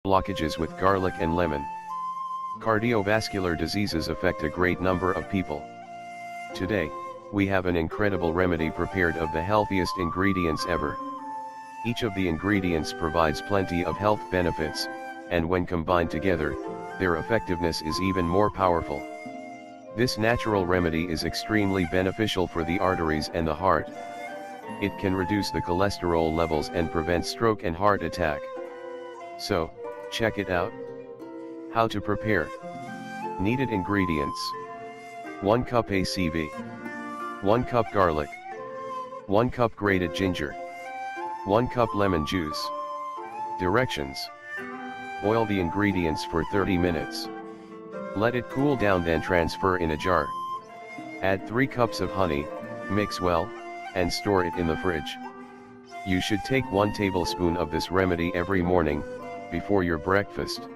Blockages with garlic and lemon. Cardiovascular diseases affect a great number of people. Today, we have an incredible remedy prepared of the healthiest ingredients ever. Each of the ingredients provides plenty of health benefits, and when combined together, their effectiveness is even more powerful. This natural remedy is extremely beneficial for the arteries and the heart. It can reduce the cholesterol levels and prevent stroke and heart attack. So, check it out. How to prepare. Needed ingredients: 1 cup ACV, 1 cup garlic, 1 cup grated ginger, 1 cup lemon juice. Directions: boil the ingredients for 30 minutes. Let it cool down, then transfer in a jar. Add 3 cups of honey, mix well, and store it in the fridge. You should take 1 tablespoon of this remedy every morning, before your breakfast.